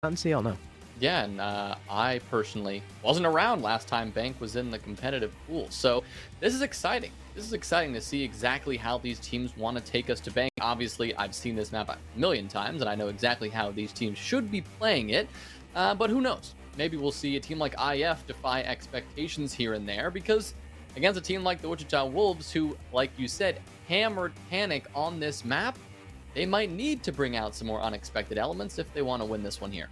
Not in CL, no. Yeah, and I personally wasn't around last time Bank was in the competitive pool. So this is exciting. This is exciting to see exactly how these teams want to take us to Bank. Obviously, I've seen this map a million times, and I know exactly how these teams should be playing it. But who knows? Maybe we'll see a team like IF defy expectations here and there, because against a team like the Wichita Wolves, who, like you said, hammered Panic on this map, they might need to bring out some more unexpected elements if they want to win this one here.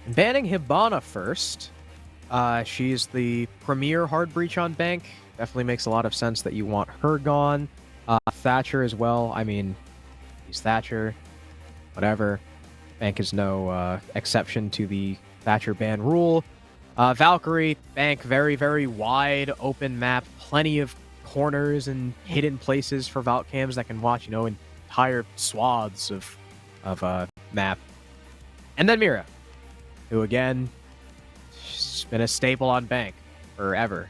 Banning Hibana first. She's the premier hard breach on Bank. Definitely makes a lot of sense that you want her gone. Thatcher as well. I mean, he's Thatcher. Whatever. Bank is no exception to the Thatcher ban rule. Valkyrie, Bank, very, very wide open map. Plenty of corners and hidden places for Valk cams that can watch, entire swaths of map. And then Mira, who again, she's been a staple on Bank forever.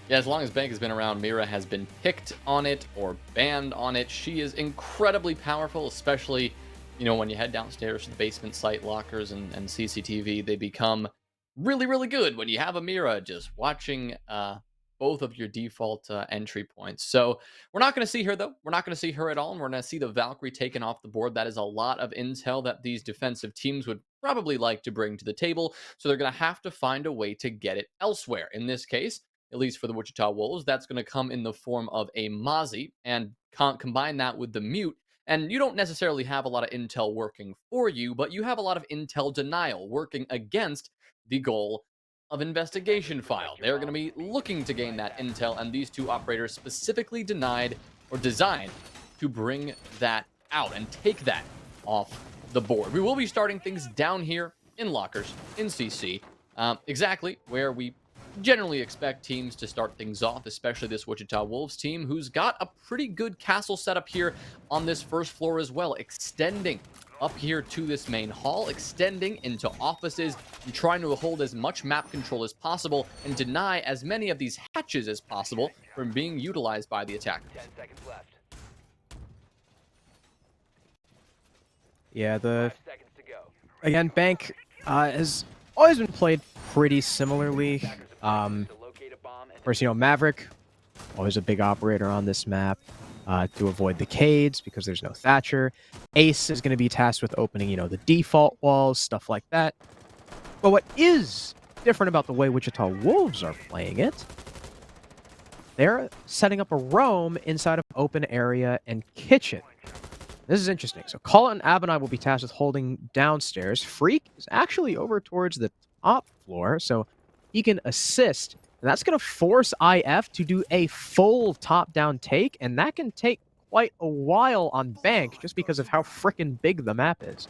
Yeah, as long as Bank has been around, Mira has been picked on it or banned on it. She is incredibly powerful, especially, when you head downstairs to the basement site lockers and CCTV. They become really, really good when you have a Mira just watching both of your default entry points. So we're not going to see her, though. We're not going to see her at all, and we're going to see the Valkyrie taken off the board. That is a lot of intel that these defensive teams would probably like to bring to the table, so they're going to have to find a way to get it elsewhere. In this case, at least for the Wichita Wolves, that's going to come in the form of a Mozzie, and combine that with the Mute. And you don't necessarily have a lot of intel working for you, but you have a lot of intel denial working against the goal of investigation file. They're going to be looking to gain that intel, and these two operators specifically denied or designed to bring that out and take that off the board. We will be starting things down here in lockers, in CC, exactly where we generally expect teams to start things off, especially this Wichita Wolves team, who's got a pretty good castle setup here on this first floor as well, extending up here to this main hall, extending into offices, and trying to hold as much map control as possible and deny as many of these hatches as possible from being utilized by the attackers. 10 seconds left. Yeah, 5 seconds to go. again, Bank has always been played pretty similarly. To locate a bomb and Of course, Maverick, always a big operator on this map to avoid the Cades because there's no Thatcher. Ace is going to be tasked with opening, the default walls, stuff like that. But what is different about the way Wichita Wolves are playing it, they're setting up a roam inside of open area and kitchen. This is interesting. So Call and Abonai will be tasked with holding downstairs. Freak is actually over towards the top floor, so he can assist. And that's going to force IF to do a full top-down take, and that can take quite a while on Bank just because of how frickin' big the map is.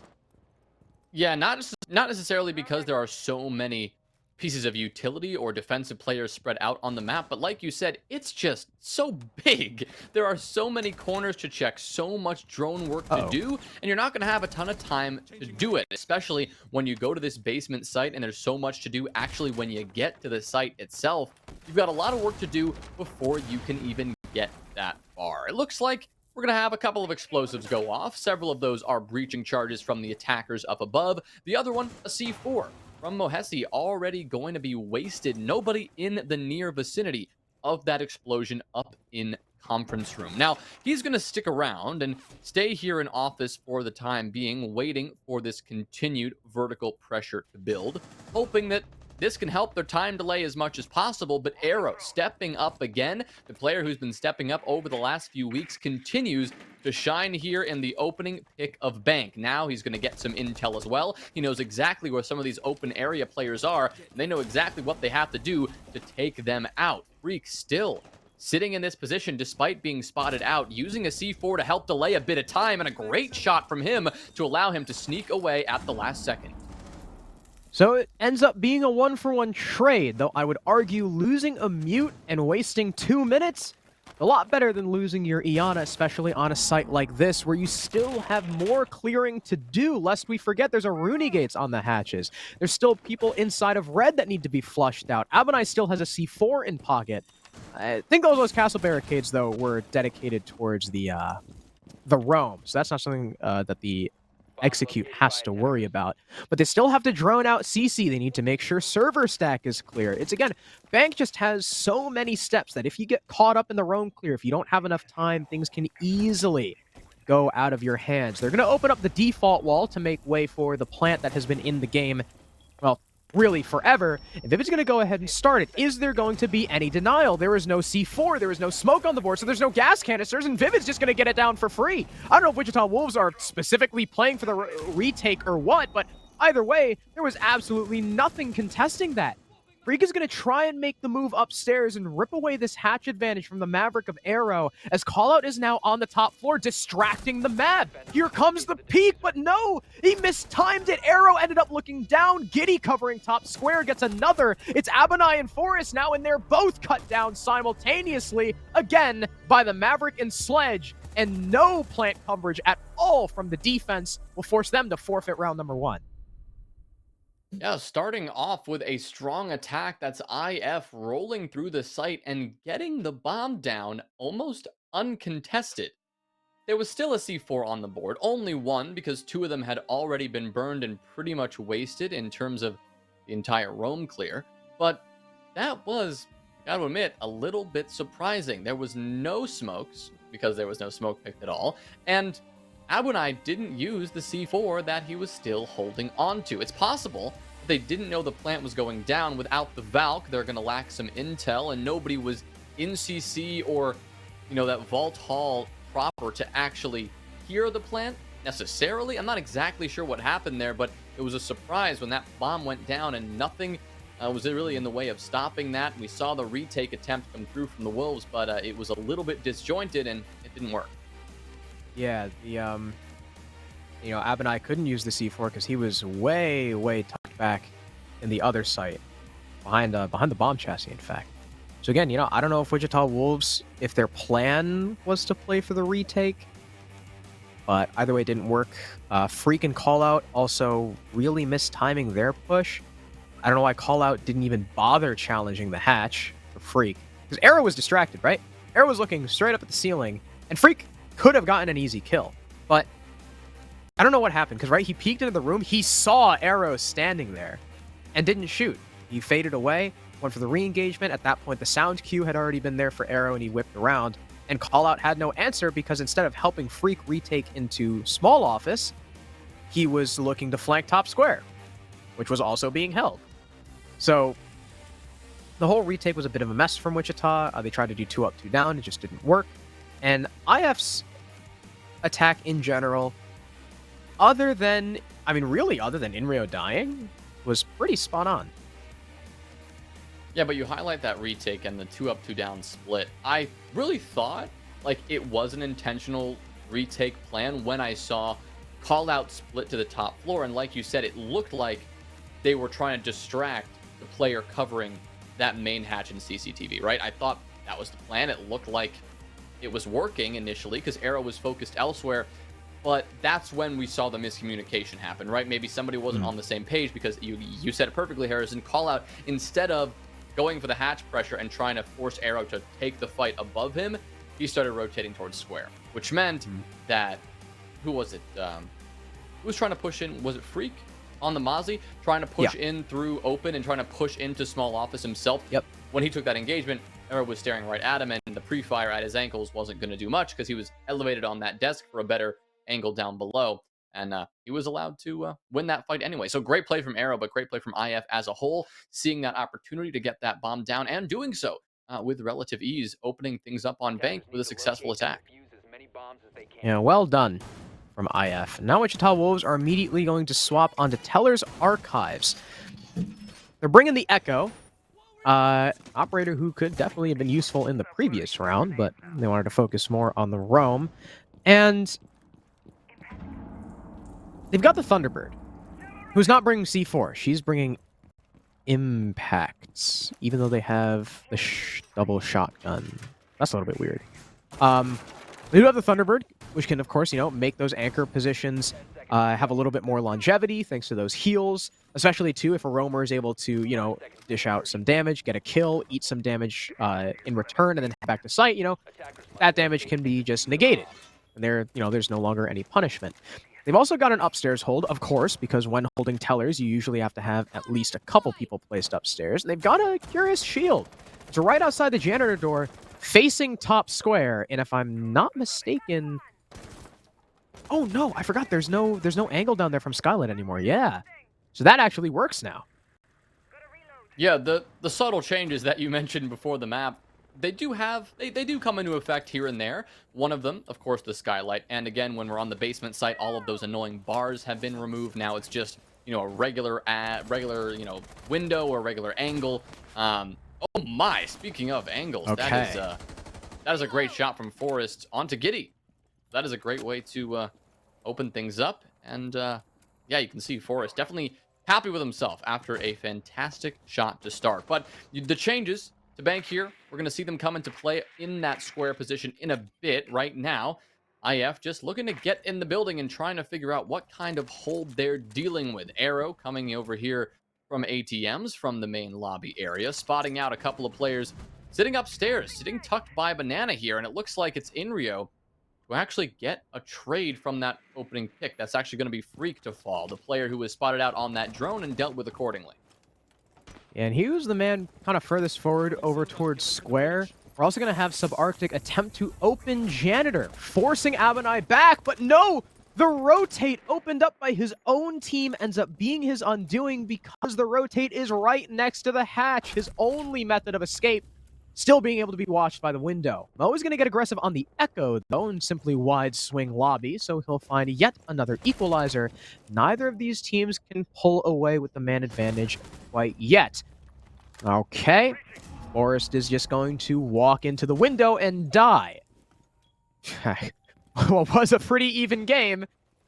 Yeah, not necessarily because there are so many pieces of utility or defensive players spread out on the map, but like you said, it's just so big. There are so many corners to check, so much drone work to do, and you're not going to have a ton of time to do it, especially when you go to this basement site and there's so much to do actually when you get to the site itself. You've got a lot of work to do before you can even get that far. It looks like we're going to have a couple of explosives go off. Several of those are breaching charges from the attackers up above. The other one, a C4 from Mohesi, already going to be wasted. Nobody in the near vicinity of that explosion up in conference room. Now, he's going to stick around and stay here in office for the time being, waiting for this continued vertical pressure to build, hoping that this can help their time delay as much as possible. But Arrow stepping up again. The player who's been stepping up over the last few weeks continues to shine here in the opening pick of Bank. Now he's going to get some intel as well. He knows exactly where some of these open area players are, and they know exactly what they have to do to take them out. Freak still sitting in this position despite being spotted out, using a C4 to help delay a bit of time, and a great shot from him to allow him to sneak away at the last second. So it ends up being a one-for-one trade, though I would argue losing a Mute and wasting 2 minutes, a lot better than losing your Iana, especially on a site like this, where you still have more clearing to do, lest we forget there's a Rooney Gates on the hatches. There's still people inside of red that need to be flushed out. Abonai still has a C4 in pocket. I think those castle barricades, though, were dedicated towards the the roam. So that's not something that the execute has to worry about. But they still have to drone out CC. They need to make sure server stack is clear. It's again, Bank just has so many steps that if you get caught up in the roam clear, if you don't have enough time, things can easily go out of your hands. They're going to open up the default wall to make way for the plant that has been in the game, well, really forever. And Vivid's going to go ahead and start it. Is there going to be any denial? There is no C4, there is no smoke on the board, so there's no gas canisters, and Vivid's just going to get it down for free. I don't know if Wichita Wolves are specifically playing for the retake or what, but either way, there was absolutely nothing contesting that. Freak is going to try and make the move upstairs and rip away this hatch advantage from the Maverick of Arrow, as Callout is now on the top floor, distracting the map. Here comes the peek, but no! He mistimed it! Arrow ended up looking down. Giddy covering top square gets another. It's Abonai and Forrest now, and they're both cut down simultaneously, again, by the Maverick and Sledge, and no plant coverage at all from the defense will force them to forfeit round number 1. Yeah, starting off with a strong attack. That's IF rolling through the site and getting the bomb down almost uncontested. There was still a C4 on the board, only one because 2 of them had already been burned and pretty much wasted in terms of the entire roam clear. But that was, gotta admit, a little bit surprising. There was no smokes because there was no smoke picked at all, and Abunai didn't use the C4 that he was still holding on to. It's possible that they didn't know the plant was going down. Without the Valk, they're going to lack some intel, and nobody was in CC or, that Vault Hall proper to actually hear the plant necessarily. I'm not exactly sure what happened there, but it was a surprise when that bomb went down, and nothing was really in the way of stopping that. We saw the retake attempt come through from the Wolves, but it was a little bit disjointed, and it didn't work. Yeah, the Abonai couldn't use the C4 because he was way tucked back in the other site, behind the bomb chassis, in fact. So again, I don't know if Wichita Wolves, if their plan was to play for the retake, but either way, it didn't work. Freak and Callout also really mistiming their push. I don't know why Callout didn't even bother challenging the hatch for Freak, because Arrow was distracted, right? Arrow was looking straight up at the ceiling, and Freak could have gotten an easy kill, but I don't know what happened, because he peeked into the room, he saw Arrow standing there and didn't shoot. He faded away, went for the re-engagement. At that point, the sound cue had already been there for Arrow, and he whipped around, and Callout had no answer because instead of helping Freak retake into small office, he was looking to flank top square, which was also being held. So the whole retake was a bit of a mess from Wichita. They tried to do 2 up, 2 down. It just didn't work. And IF's attack in general, other than Inrio dying, was pretty spot on. Yeah, but you highlight that retake and the 2 up, 2 down split. I really thought it was an intentional retake plan when I saw Callout split to the top floor. And like you said, it looked like they were trying to distract the player covering that main hatch in CCTV, right? I thought that was the plan. It looked like it was working initially because Arrow was focused elsewhere, but that's when we saw the miscommunication happen, right? Maybe somebody wasn't on the same page because you said it perfectly, Harrison. Callout, instead of going for the hatch pressure and trying to force Arrow to take the fight above him, he started rotating towards square, which meant that, who was it? Who was trying to push in? Was it Freak on the Mozzie? Trying to push in through open and trying to push into small office himself. Yep. When he took that engagement, Arrow was staring right at him, and the pre-fire at his ankles wasn't going to do much because he was elevated on that desk for a better angle down below, and he was allowed to win that fight anyway. So great play from Arrow, but great play from IF as a whole, seeing that opportunity to get that bomb down and doing so with relative ease, opening things up on Bank with a successful attack. Yeah, well done from IF. Now Wichita Wolves are immediately going to swap onto Teller's Archives. They're bringing the Echo, operator who could definitely have been useful in the previous round, but they wanted to focus more on the roam. And they've got the Thunderbird, who's not bringing C4. She's bringing impacts, even though they have the double shotgun. That's a little bit weird. They do have the Thunderbird, which can, of course, make those anchor positions have a little bit more longevity thanks to those heals, especially, too, if a roamer is able to, dish out some damage, get a kill, eat some damage in return, and then head back to site, that damage can be just negated. and there's no longer any punishment. They've also got an upstairs hold, of course, because when holding tellers, you usually have to have at least a couple people placed upstairs. And they've got a curious shield. It's right outside the janitor door, facing top square. And if I'm not mistaken, oh no, I forgot. There's no angle down there from Skylight anymore. Yeah, so that actually works now. Yeah, the subtle changes that you mentioned before the map, they do come into effect here and there. One of them, of course, the skylight. And again, when we're on the basement site, all of those annoying bars have been removed. Now it's just, a regular window or regular angle. Oh my, speaking of angles, Okay. that is a great shot from Forrest onto Giddy. That is a great way to open things up. And yeah, you can see Forrest definitely happy with himself after a fantastic shot to start. But the changes to bank here, we're going to see them come into play in that square position in a bit. Right now, IF just looking to get in the building and trying to figure out what kind of hold they're dealing with. Arrow coming over here from ATMs from the main lobby area, spotting out a couple of players sitting upstairs, sitting tucked by Banana here, and it looks like it's Inrio to actually get a trade from that opening pick. That's actually going to be Freak to fall, the player who was spotted out on that drone and dealt with accordingly. And he was the man kind of furthest forward over towards square. We're also going to have Subarctic attempt to open Janitor, forcing Abanai back, but no! The rotate opened up by his own team ends up being his undoing because the rotate is right next to the hatch, his only method of escape. Still being able to be watched by the window. Mo is going to get aggressive on the Echo, though, and simply wide swing lobby, so he'll find yet another equalizer. Neither of these teams can pull away with the man advantage quite yet. Okay. Forrest is just going to walk into the window and die. What was a pretty even game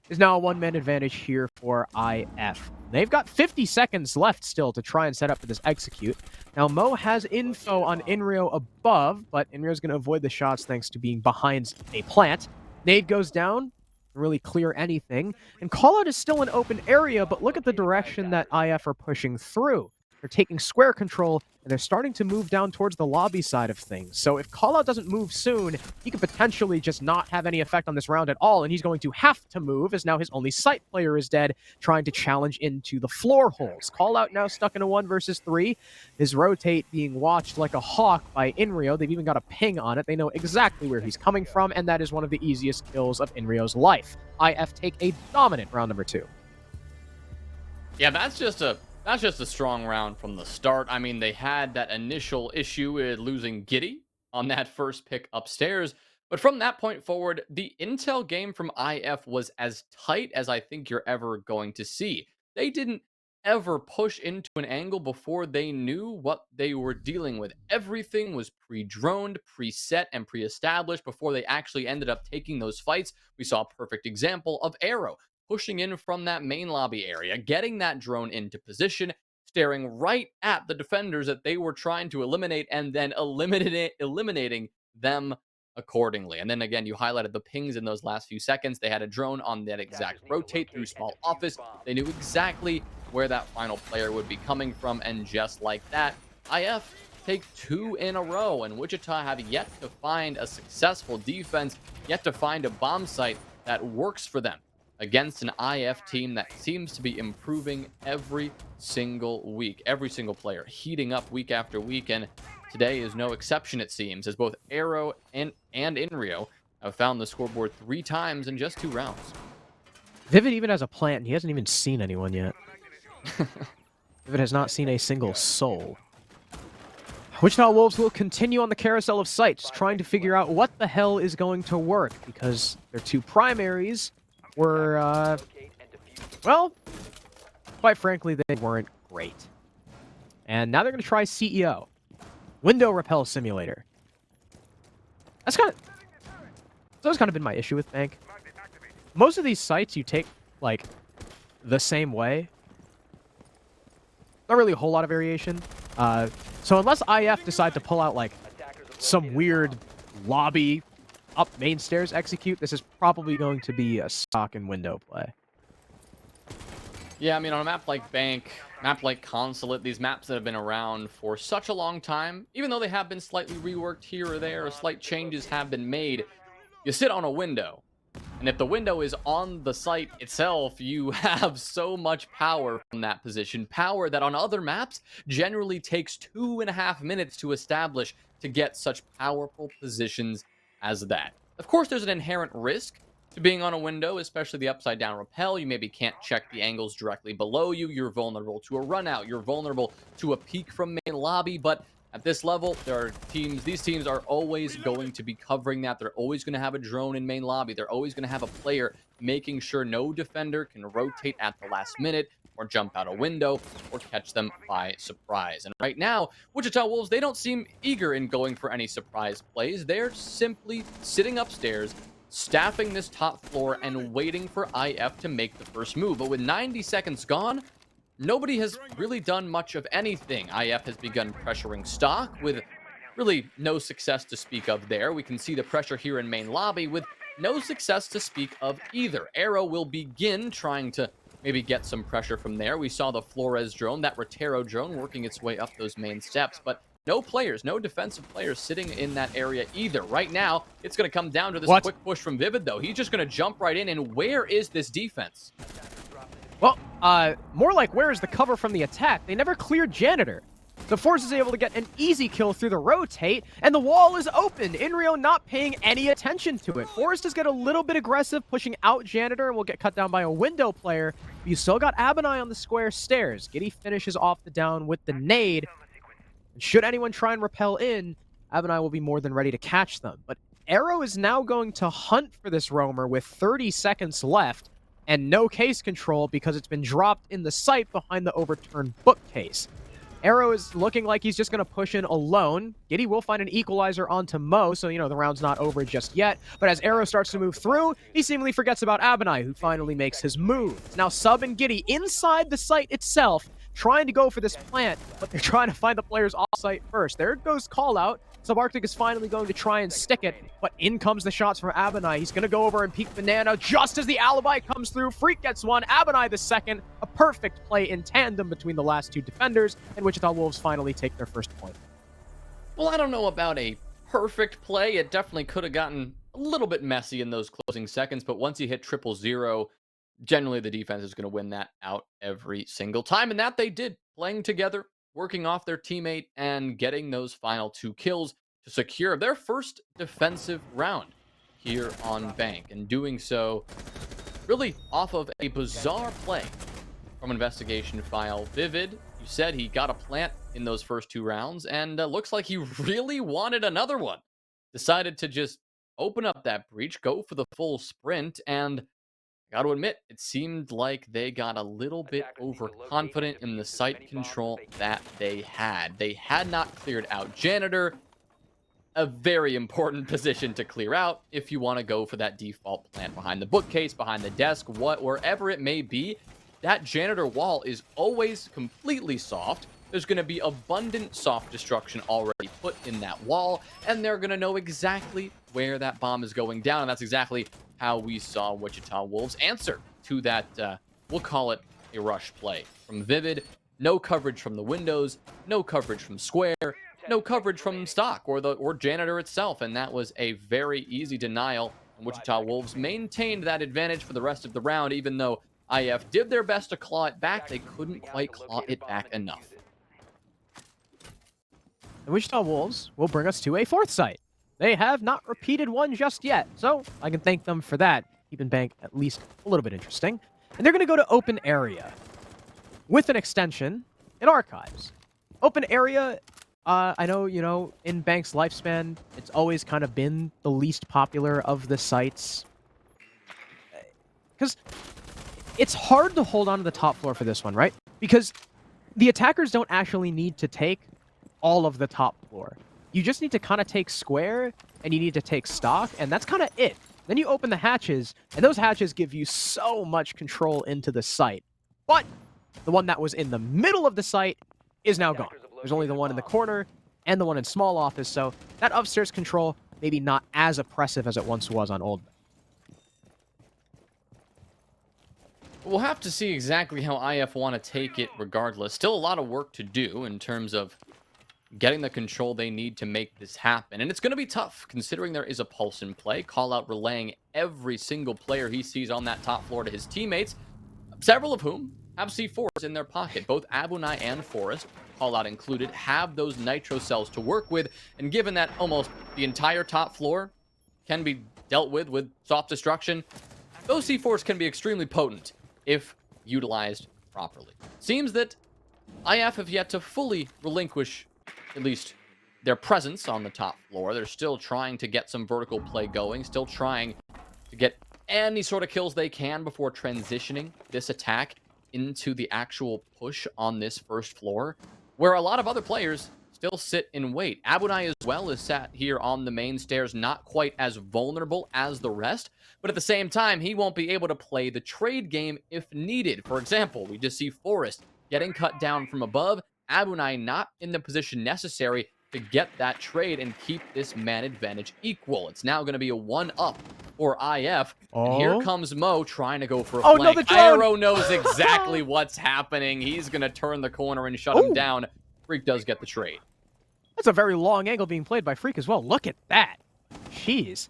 is now a one-man advantage here for IF. They've got 50 seconds left still to try and set up for this execute. Now, Mo has info on Inrio above, but Inrio's going to avoid the shots thanks to being behind a plant. Nade goes down, really clear anything, and Callout is still an open area, but look at the direction that IF are pushing through. They're taking square control, and they're starting to move down towards the lobby side of things. So if Callout doesn't move soon, he could potentially just not have any effect on this round at all, and he's going to have to move, as now his only site player is dead, trying to challenge into the floor holes. Callout now stuck in a 1 versus 3. His rotate being watched like a hawk by Inrio. They've even got a ping on it. They know exactly where he's coming from, and that is one of the easiest kills of Inrio's life. IF take a dominant round number 2. Yeah, that's just a strong round from the start. I mean, they had that initial issue with losing Giddy on that first pick upstairs. But from that point forward, the intel game from IF was as tight as I think you're ever going to see. They didn't ever push into an angle before they knew what they were dealing with. Everything was pre-droned, preset, and pre-established before they actually ended up taking those fights. We saw a perfect example of Arrow pushing in from that main lobby area, getting that drone into position, staring right at the defenders that they were trying to eliminate, and then eliminating them accordingly. And then again, you highlighted the pings in those last few seconds. They had a drone on that exact rotate through small office. They knew exactly where that final player would be coming from, and just like that, IF take 2 in a row, and Wichita have yet to find a successful defense, yet to find a bomb site that works for them against an IF team that seems to be improving every single week. Every single player heating up week after week, and today is no exception, it seems, as both Arrow and Inrio have found the scoreboard 3 times in just 2 rounds. Vivid even has a plant, and he hasn't even seen anyone yet. Vivid has not seen a single soul. Wichita Wolves will continue on the carousel of sites, trying to figure out what the hell is going to work, because their 2 primaries were, well, quite frankly, they weren't great. And now they're going to try CEO. Window Repel Simulator. That's always kind of been my issue with Bank. Most of these sites you take, like, the same way. Not really a whole lot of variation. So unless IF decide to pull out, like, some weird lobby up main stairs execute, this is probably going to be a stock and window play. Yeah, I mean, on a map like Bank, map like Consulate, these maps that have been around for such a long time, even though they have been slightly reworked here or there, or slight changes have been made, you sit on a window And if the window is on the site itself, you have so much power from that position. Power that on other maps generally takes 2.5 minutes to establish to get such powerful positions as that. Of course, there's an inherent risk to being on a window, especially the upside down rappel. You maybe can't check the angles directly below you. You're vulnerable to a run out. You're vulnerable to a peek from main lobby. But at this level, these teams are always going to be covering that. They're always going to have a drone in main lobby. They're always going to have a player making sure no defender can rotate at the last minute or jump out a window or catch them by surprise. And right now, Wichita Wolves, they don't seem eager in going for any surprise plays. They're simply sitting upstairs, staffing this top floor and waiting for IF to make the first move. But with 90 seconds gone, nobody has really done much of anything. IF has begun pressuring stock with really no success to speak of there. We can see the pressure here in main lobby with no success to speak of either. Arrow will begin trying to maybe get some pressure from there. We saw the Flores drone, that Rotero drone, working its way up those main steps, but no players, no defensive players sitting in that area either. Right now, it's going to come down to this quick push from Vivid, though. He's just going to jump right in, and where is this defense? Well, more like where is the cover from the attack? They never cleared Janitor. The Force is able to get an easy kill through the rotate, and the wall is open. Inrio not paying any attention to it. Forrest is get a little bit aggressive, pushing out Janitor, and will get cut down by a window player. But you still got Abinai on the square stairs. Giddy finishes off the down with the nade. And should anyone try and repel in, Abinai will be more than ready to catch them. But Arrow is now going to hunt for this roamer with 30 seconds left and no case control because it's been dropped in the site behind the overturned bookcase. Arrow is looking like he's just going to push in alone. Giddy will find an equalizer onto Mo, so, the round's not over just yet. But as Arrow starts to move through, he seemingly forgets about Abinai, who finally makes his move. It's now Sub and Giddy inside the site itself, trying to go for this plant, but they're trying to find the players off-site first. There goes Call Out. Subarctic is finally going to try and stick it, but in comes the shots from Abinai. He's going to go over and peek Banana just as the alibi comes through. Freak gets one, Abinai the second. A perfect play in tandem between the last two defenders, and Wichita Wolves finally take their first point. Well, I don't know about a perfect play. It definitely could have gotten a little bit messy in those closing seconds, but once you hit 0-0, generally the defense is going to win that out every single time, and that they did, playing together, working off their teammate, and getting those final 2 kills to secure their first defensive round here on Bank, and doing so really off of a bizarre play from Investigation File. Vivid, you said he got a plant in those first 2 rounds, and looks like he really wanted another one. Decided to just open up that breach, go for the full sprint, and got to admit, it seemed like they got a little bit overconfident in the site control that they had. They had not cleared out Janitor, a very important position to clear out if you want to go for that default plant behind the bookcase, behind the desk, wherever it may be. That Janitor wall is always completely soft. There's going to be abundant soft destruction already put in that wall, and they're going to know exactly where that bomb is going down, and that's exactly how we saw Wichita Wolves answer to that, we'll call it a rush play. From Vivid, no coverage from the windows, no coverage from Square, no coverage from Stock or Janitor itself, and that was a very easy denial. And Wichita Wolves maintained that advantage for the rest of the round, even though IF did their best to claw it back. They couldn't quite claw it back enough. The Wichita Wolves will bring us to a 4th site. They have not repeated one just yet, so I can thank them for that, keeping Bank at least a little bit interesting. And they're going to go to Open Area with an extension in Archives. Open Area, I know, in Bank's lifespan, it's always kind of been the least popular of the sites. Because it's hard to hold on to the top floor for this one, right? Because the attackers don't actually need to take all of the top floor. You just need to kind of take Square, and you need to take Stock, and that's kind of it. Then you open the hatches, and those hatches give you so much control into the site. But the one that was in the middle of the site is now gone. There's only the one in the corner and the one in small office, so that upstairs control maybe not as oppressive as it once was on Old. We'll have to see exactly how IF want to take it regardless. Still a lot of work to do in terms of getting the control they need to make this happen. And it's going to be tough considering there is a pulse in play. Call out relaying every single player he sees on that top floor to his teammates, several of whom have C4s in their pocket. Both Abunai and Forrest, call out included, have those nitro cells to work with. And given that almost the entire top floor can be dealt with soft destruction, those C4s can be extremely potent if utilized properly. Seems that IF have yet to fully relinquish at least their presence on the top floor. They're still trying to get some vertical play going, still trying to get any sort of kills they can before transitioning this attack into the actual push on this first floor, where a lot of other players still sit and wait. Abunai as well is sat here on the main stairs, not quite as vulnerable as the rest, but at the same time, he won't be able to play the trade game if needed. For example, we just see Forrest getting cut down from above, Abunai not in the position necessary to get that trade and keep this man advantage equal. It's now going to be a 1-up for IF. And here comes Mo trying to go for a flank. No, the drone! Iroh knows exactly what's happening. He's going to turn the corner and shut him down. Freak does get the trade. That's a very long angle being played by Freak as well. Look at that. Jeez.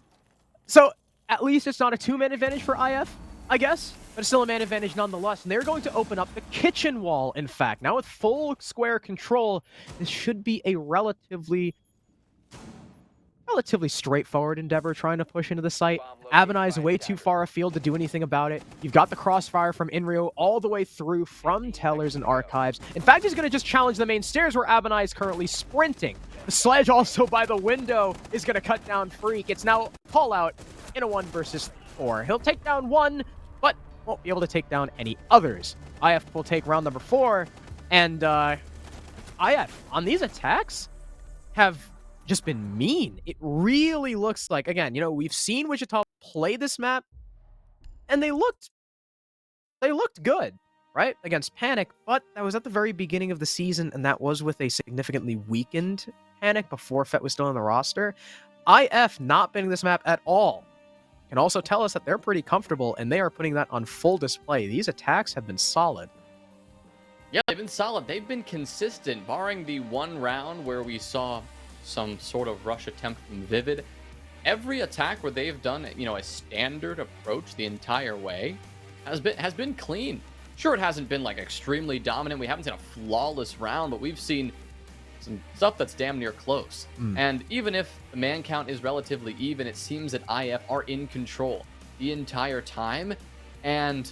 So, at least it's not a two-man advantage for IF, I guess, but it's still a man advantage nonetheless. And they're going to open up the kitchen wall, in fact. Now with full square control, this should be a relatively straightforward endeavor trying to push into the site. Abunai is way too far afield to do anything about it. You've got the crossfire from Inrio all the way through from Tellers and Archives. In fact, he's going to just challenge the main stairs where Abunai is currently sprinting. The sledge also by the window is going to cut down Freak. It's now call out in a 1 versus 4. He'll take down one, but won't be able to take down any others. IF will take round number 4, and IF on these attacks have just been mean. It really looks like, again, you know, we've seen Wichita play this map, and they looked good, right, against Panic, but that was at the very beginning of the season, and that was with a significantly weakened Panic before Fett was still on the roster. IF not binning this map at all can also tell us that they're pretty comfortable, and they are putting that on full display. These attacks have been solid. Yeah, they've been solid. They've been consistent, barring the one round where we saw some sort of rush attempt from Vivid. Every attack where they've done, you know, a standard approach the entire way has been clean. Sure, it hasn't been like extremely dominant. We haven't seen a flawless round, but we've seen some stuff that's damn near close. And even if the man count is relatively even, it seems that IF are in control the entire time. And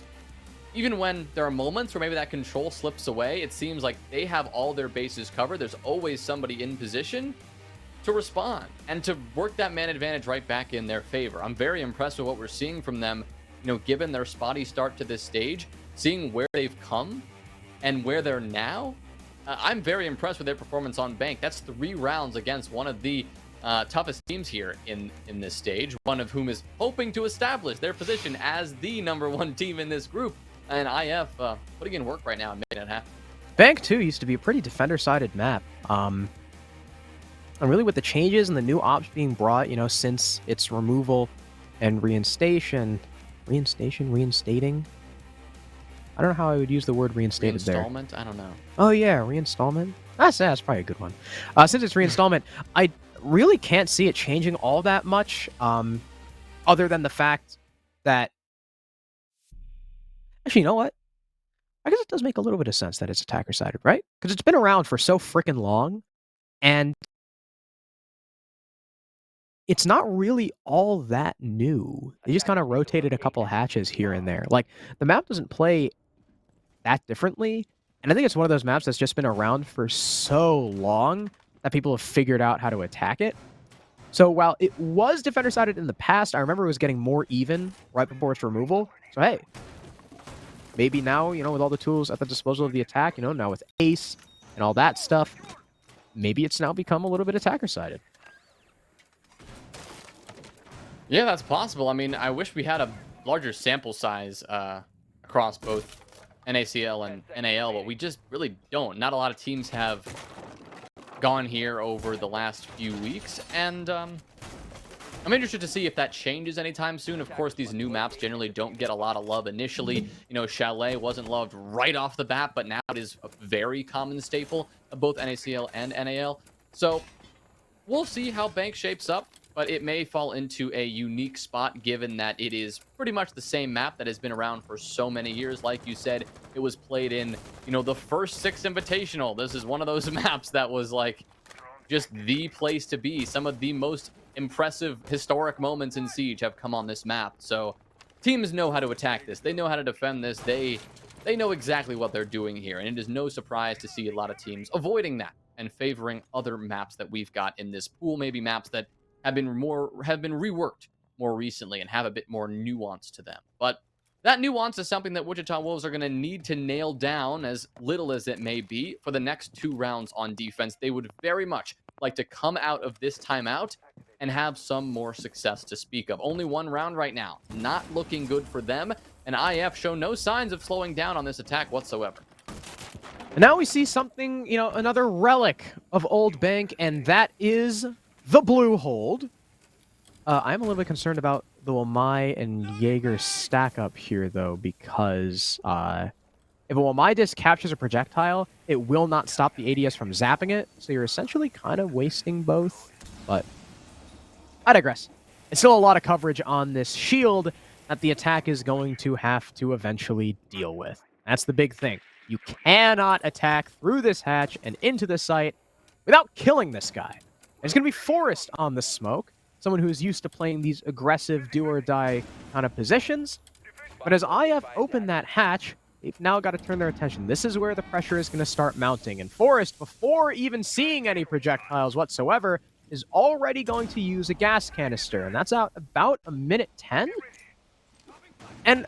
even when there are moments where maybe that control slips away, it seems like they have all their bases covered. There's always somebody in position to respond and to work that man advantage right back in their favor. I'm very impressed with what we're seeing from them, you know, given their spotty start to this stage, seeing where they've come and where they're now. I'm very impressed with their performance on Bank. That's 3 rounds against one of the toughest teams here in this stage, one of whom is hoping to establish their position as the #1 team in this group. And IF putting in work right now and making it happen. Bank 2 used to be a pretty defender-sided map. And really with the changes and the new ops being brought, you know, since its removal and reinstating. I don't know how I would use the word reinstated there. Reinstallment? I don't know. Oh yeah, reinstallment? That's probably a good one. Since it's reinstallment, I really can't see it changing all that much, other than the fact that... Actually, you know what? I guess it does make a little bit of sense that it's attacker-sided, right? Because it's been around for so freaking long, and it's not really all that new. They just kind of rotated a couple hatches here and there. Like, the map doesn't play that differently, and I think it's one of those maps that's just been around for so long that people have figured out how to attack it. So while it was defender-sided in the past, I remember it was getting more even right before its removal. So hey, maybe now, you know, with all the tools at the disposal of the attack, you know, now with Ace and all that stuff, maybe it's now become a little bit attacker-sided. Yeah, that's possible. I mean, I wish we had a larger sample size across both NACL and NAL, but we just really don't. Not a lot of teams have gone here over the last few weeks, and I'm interested to see if that changes anytime soon. Of course, these new maps generally don't get a lot of love initially. You know, Chalet wasn't loved right off the bat, but now it is a very common staple of both NACL and NAL. So we'll see how Bank shapes up, but it may fall into a unique spot given that it is pretty much the same map that has been around for so many years. Like you said, it was played in, the first 6 Invitational. This is one of those maps that was like just the place to be. Some of the most impressive historic moments in Siege have come on this map. So teams know how to attack this. They know how to defend this. They know exactly what they're doing here. And it is no surprise to see a lot of teams avoiding that and favoring other maps that we've got in this pool. Maybe maps that have been reworked more recently and have a bit more nuance to them. But that nuance is something that Wichita Wolves are going to need to nail down, as little as it may be, for the next 2 rounds on defense. They would very much like to come out of this timeout and have some more success to speak of. Only 1 round right now. Not looking good for them. And IF show no signs of slowing down on this attack whatsoever. And now we see something, another relic of Old Bank, and that is the blue hold. I'm a little bit concerned about the Wamai and Jaeger stack up here, though, because if a Wamai disc captures a projectile, it will not stop the ADS from zapping it, so you're essentially kind of wasting both. But I digress. It's still a lot of coverage on this shield that the attack is going to have to eventually deal with. That's the big thing. You cannot attack through this hatch and into the site without killing this guy. There's going to be Forrest on the smoke, someone who is used to playing these aggressive do-or-die kind of positions. But as IF open that hatch, they've now got to turn their attention. This is where the pressure is going to start mounting. And Forrest, before even seeing any projectiles whatsoever, is already going to use a gas canister. And that's out about a minute 10. And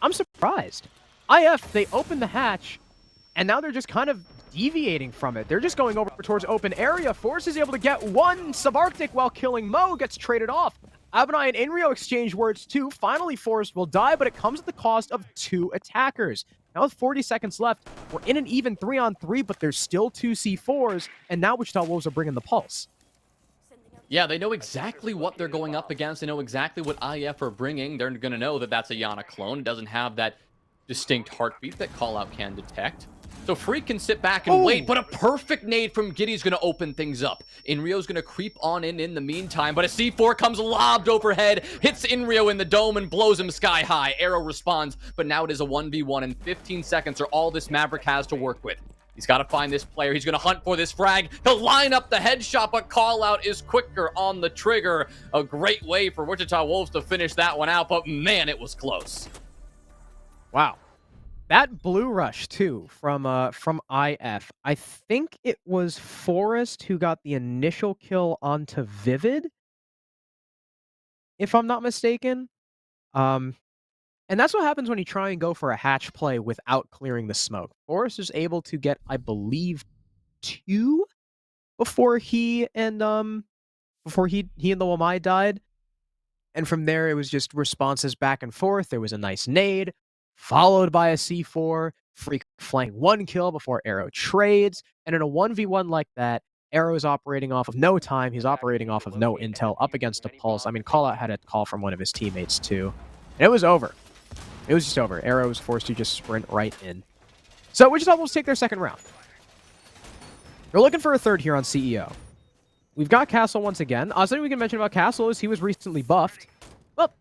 I'm surprised. IF, they open the hatch, and now they're just kind of deviating from it. They're just going over towards open area. Forrest is able to get 1 subarctic while killing Mo, gets traded off. Abonai and Inrio exchange words too. Finally, Forrest will die, but it comes at the cost of 2 attackers. Now with 40 seconds left, we're in an even 3-on-3, but there's still 2 C4s, and now Wichita Wolves are bringing the pulse. Yeah, they know exactly what they're going up against. They know exactly what IF are bringing. They're going to know that that's a Yana clone. It doesn't have that distinct heartbeat that Callout can detect. So Freak can sit back and wait, but a perfect nade from Giddy's going to open things up. Inrio's going to creep on in the meantime, but a C4 comes lobbed overhead, hits Inrio in the dome and blows him sky high. Arrow responds, but now it is a 1v1, and 15 seconds are all this Maverick has to work with. He's got to find this player. He's going to hunt for this frag. He'll line up the headshot, but Callout is quicker on the trigger. A great way for Wichita Wolves to finish that one out, but man, it was close. Wow. That blue rush, too, from IF. I think it was Forrest who got the initial kill onto Vivid, if I'm not mistaken. And that's what happens when you try and go for a hatch play without clearing the smoke. Forrest is able to get, I believe, 2 before he and the Wamai died. And from there, it was just responses back and forth. There was a nice nade, followed by a C4, Freak flank 1 kill before Arrow trades. And in a 1v1 like that, Arrow is operating off of no time. He's operating off of no intel up against a pulse. I mean, Callout had a call from one of his teammates, too. And it was over. It was just over. Arrow was forced to just sprint right in. So Wichita Wolves take their second round. They're looking for a third here on CEO. We've got Castle once again. Something we can mention about Castle is he was recently buffed. Well,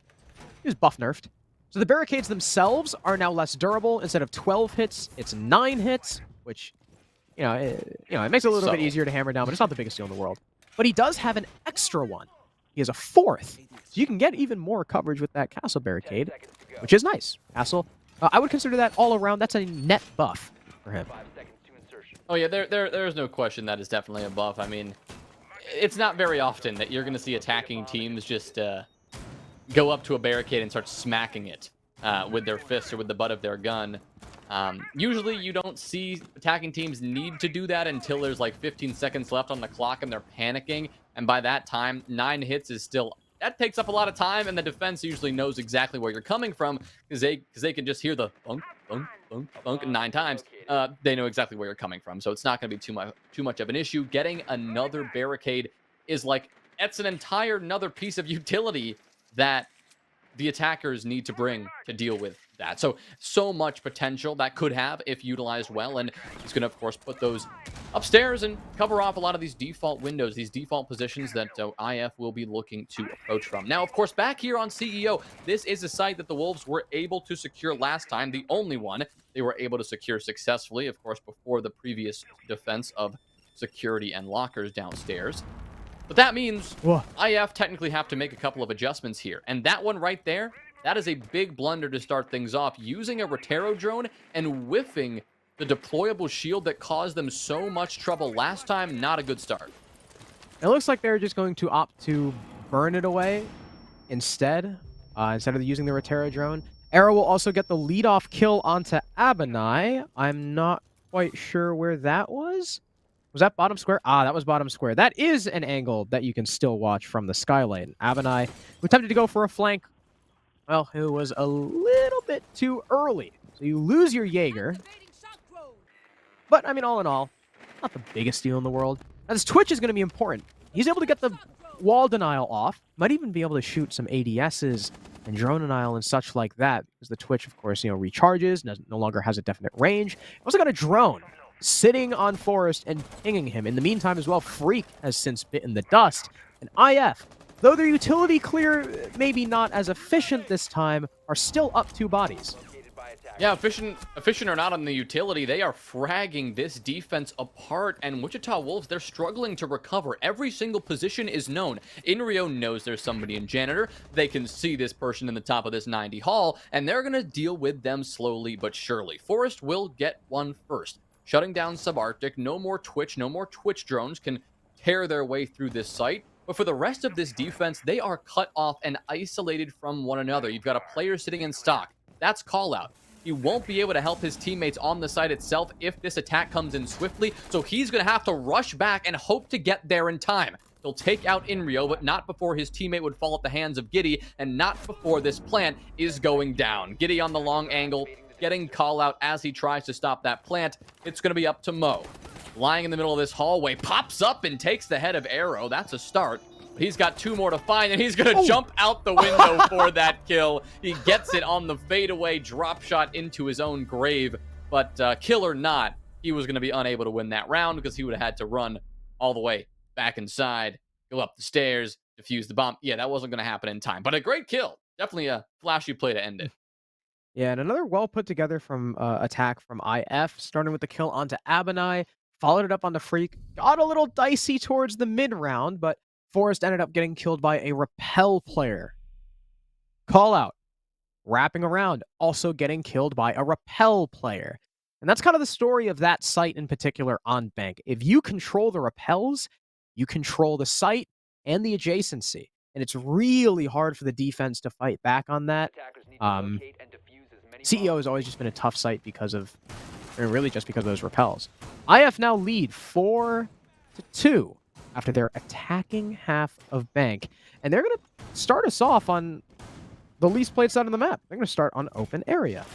he was buff nerfed. So the barricades themselves are now less durable. Instead of 12 hits, it's 9 hits, which, it makes it a little bit easier to hammer down, but it's not the biggest deal in the world. But he does have an extra one. He has a 4th. So you can get even more coverage with that Castle barricade, which is nice. Castle, I would consider that all around. That's a net buff for him. Oh yeah, there's no question that is definitely a buff. I mean, it's not very often that you're going to see attacking teams just go up to a barricade and start smacking it with their fists or with the butt of their gun. Usually you don't see attacking teams need to do that until there's like 15 seconds left on the clock and they're panicking. And by that time, 9 hits is still... That takes up a lot of time, and the defense usually knows exactly where you're coming from because they can just hear the bunk, bunk, bunk, bunk 9 times. They know exactly where you're coming from, so it's not going to be too much of an issue. Getting another barricade is like... It's an entire another piece of utility that the attackers need to bring to deal with that. So much potential that could have if utilized well, and he's going to, of course, put those upstairs and cover off a lot of these default windows, these default positions that IF will be looking to approach from. Now, of course, back here on CEO, this is a site that the Wolves were able to secure last time, the only one they were able to secure successfully, of course, before the previous defense of security and lockers downstairs. But that means Whoa. IF technically have to make a couple of adjustments here. And that one right there, that is a big blunder to start things off. Using a Rotero drone and whiffing the deployable shield that caused them so much trouble last time, not a good start. It looks like they're just going to opt to burn it away instead of using the Rotero drone. Arrow will also get the leadoff kill onto Abanai. I'm not quite sure where that was. Was that bottom square? Ah, that was bottom square. That is an angle that you can still watch from the skylight. Abanai, who attempted to go for a flank, well, it was a little bit too early. So you lose your Jaeger. But, I mean, all in all, not the biggest deal in the world. Now, this Twitch is going to be important. He's able to get the wall denial off. Might even be able to shoot some ADSs and drone denial and such like that. Because the Twitch, of course, recharges, no longer has a definite range. Also got a drone sitting on Forrest and pinging him. In the meantime as well, Freak has since bitten the dust. And IF, though their utility clear maybe not as efficient this time, are still up 2 bodies. Yeah, efficient or not on the utility, they are fragging this defense apart, and Wichita Wolves, they're struggling to recover. Every single position is known. Inrio knows there's somebody in Janitor. They can see this person in the top of this 90 hall, and they're going to deal with them slowly but surely. Forrest will get one first. Shutting down Subarctic, no more Twitch drones can tear their way through this site. But for the rest of this defense, they are cut off and isolated from one another. You've got a player sitting in stock. That's call out. He won't be able to help his teammates on the site itself if this attack comes in swiftly, so he's going to have to rush back and hope to get there in time. He'll take out Inrio, but not before his teammate would fall at the hands of Giddy, and not before this plant is going down. Giddy on the long angle, getting call out as he tries to stop that plant. It's going to be up to Mo. Lying in the middle of this hallway, pops up and takes the head of Arrow. That's a start. He's got 2 more to find, and he's going to jump out the window for that kill. He gets it on the fadeaway drop shot into his own grave. But kill or not, he was going to be unable to win that round because he would have had to run all the way back inside, go up the stairs, defuse the bomb. Yeah, that wasn't going to happen in time. But a great kill. Definitely a flashy play to end it. Yeah, and another well put together from attack from IF, starting with the kill onto Abanai, followed it up on the Freak. Got a little dicey towards the mid-round, but Forrest ended up getting killed by a Repel player. Call out. Wrapping around, also getting killed by a Repel player. And that's kind of the story of that site in particular on Bank. If you control the Repels, you control the site and the adjacency. And it's really hard for the defense to fight back on that. CEO has always just been a tough site because of, really just because of those Repels. IF now lead 4-2 after their attacking half of Bank. And they're going to start us off on the least played side of the map. They're going to start on open area.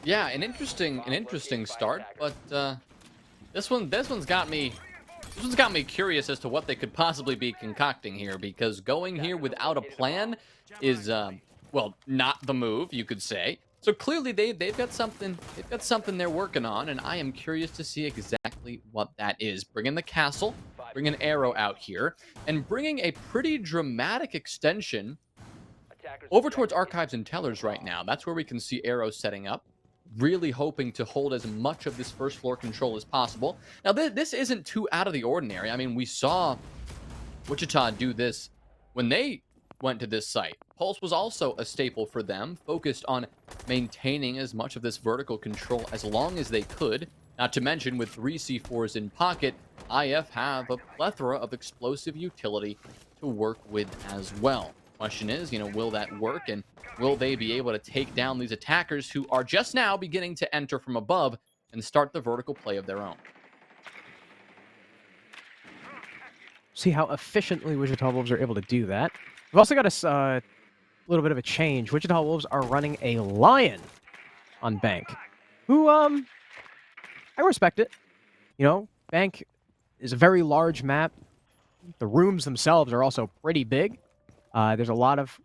Yeah, an interesting start, but this one's got me curious as to what they could possibly be concocting here, because going here without a plan is well, not the move, you could say. So clearly they've got something they're working on, and I am curious to see exactly what that is. Bringing the castle, bringing Arrow out here, and bringing a pretty dramatic extension over towards Archives and Tellers right now. That's where we can see Arrow setting up, really hoping to hold as much of this first floor control as possible. Now this isn't too out of the ordinary. I mean, we saw Wichita do this when they went to this site. Pulse was also a staple for them, focused on maintaining as much of this vertical control as long as they could. Not to mention, with 3 C4s in pocket, IF have a plethora of explosive utility to work with as well. Question is, will that work, and will they be able to take down these attackers who are just now beginning to enter from above and start the vertical play of their own? See how efficiently Wichita Wolves are able to do that. We've also got a little bit of a change. Wichita Wolves are running a Lion on Bank, who, I respect it. Bank is a very large map. The rooms themselves are also pretty big. There's a lot of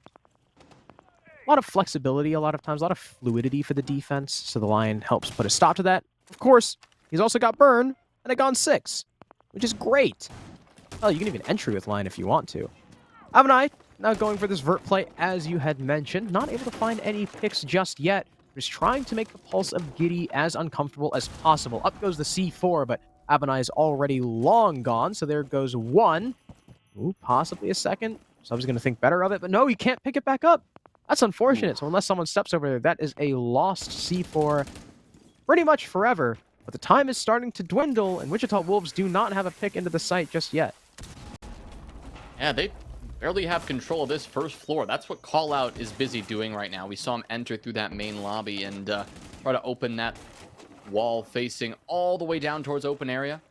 lot of flexibility a lot of times, a lot of fluidity for the defense, so the Lion helps put a stop to that. Of course, he's also got burn and a Gone 6, which is great. Oh, you can even entry with Lion if you want to. Avanai now going for this vert play, as you had mentioned. Not able to find any picks just yet. Just trying to make the Pulse of Giddy as uncomfortable as possible. Up goes the C4, but Avanai is already long gone, so there goes one. Ooh, possibly a second. So I was going to think better of it, but no, he can't pick it back up. That's unfortunate. So unless someone steps over there, that is a lost C4 pretty much forever. But the time is starting to dwindle, and Wichita Wolves do not have a pick into the site just yet. Yeah, they barely have control of this first floor. That's what Callout is busy doing right now. We saw him enter through that main lobby and try to open that wall facing all the way down towards open area.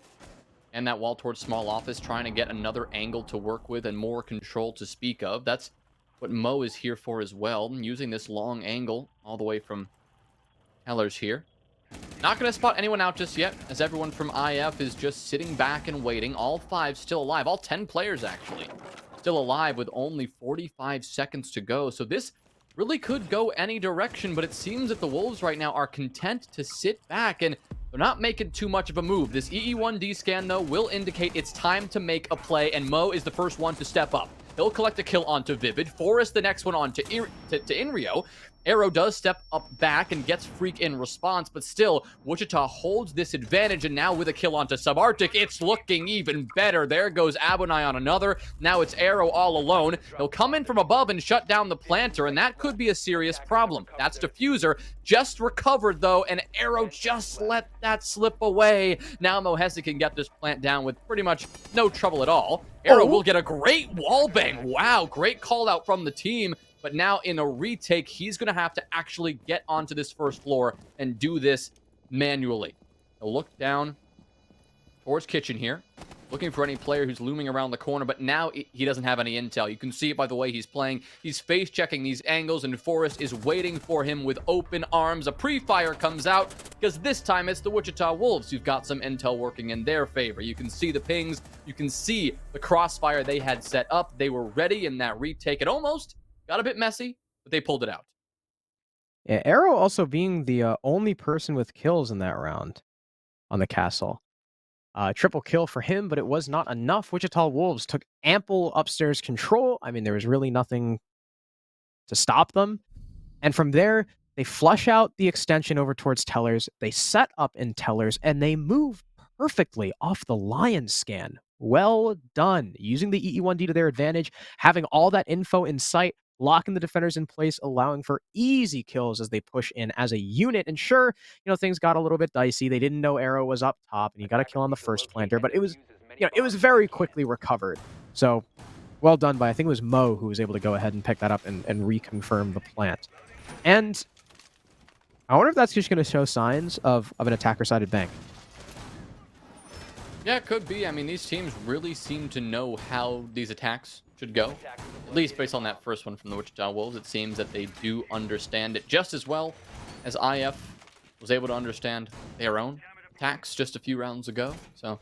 And that wall towards small office, trying to get another angle to work with and more control to speak of. That's what Mo is here for as well, using this long angle all the way from Tellers here. Not going to spot anyone out just yet, as everyone from IF is just sitting back and waiting. All 5 still alive. All 10 players, actually, still alive with only 45 seconds to go. So this really could go any direction, but it seems that the Wolves right now are content to sit back, and they're not making too much of a move. This EE1D scan, though, will indicate it's time to make a play, and Mo is the first one to step up. He'll collect a kill onto Vivid. Forrest the next one on to Inrio. Arrow does step up back and gets Freak in response, but still, Wichita holds this advantage, and now with a kill onto Subarctic, it's looking even better. There goes Abonai on another. Now it's Arrow all alone. He'll come in from above and shut down the planter, and that could be a serious problem. That's Diffuser, just recovered though, and Arrow just let that slip away. Now Mohesi can get this plant down with pretty much no trouble at all. Arrow will get a great wall bang. Wow, great call out from the team. But now in a retake, he's going to have to actually get onto this first floor and do this manually. He'll look down towards kitchen here, looking for any player who's looming around the corner, but now he doesn't have any intel. You can see it by the way he's playing. He's face checking these angles, and Forrest is waiting for him with open arms. A pre-fire comes out, because this time it's the Wichita Wolves who've got some intel working in their favor. You can see the pings. You can see the crossfire they had set up. They were ready in that retake. It almost got a bit messy, but they pulled it out. Yeah, Arrow also being the only person with kills in that round on the castle. Triple kill for him, but it was not enough. Wichita Wolves took ample upstairs control. I mean, there was really nothing to stop them. And from there, they flush out the extension over towards Tellers. They set up in Tellers, and they move perfectly off the Lion scan. Well done. Using the EE1D to their advantage, having all that info in sight, locking the defenders in place, allowing for easy kills as they push in as a unit. And sure, things got a little bit dicey. They didn't know Arrow was up top, and he got a kill on the first planter, but it was, it was very quickly recovered. So well done by, I think it was Mo who was able to go ahead and pick that up and reconfirm the plant. And I wonder if that's just going to show signs of an attacker-sided bank. Yeah, it could be. I mean, these teams really seem to know how these attacks should go. At least based on that first one from the Wichita Wolves, it seems that they do understand it just as well as IF was able to understand their own attacks just a few rounds ago. So,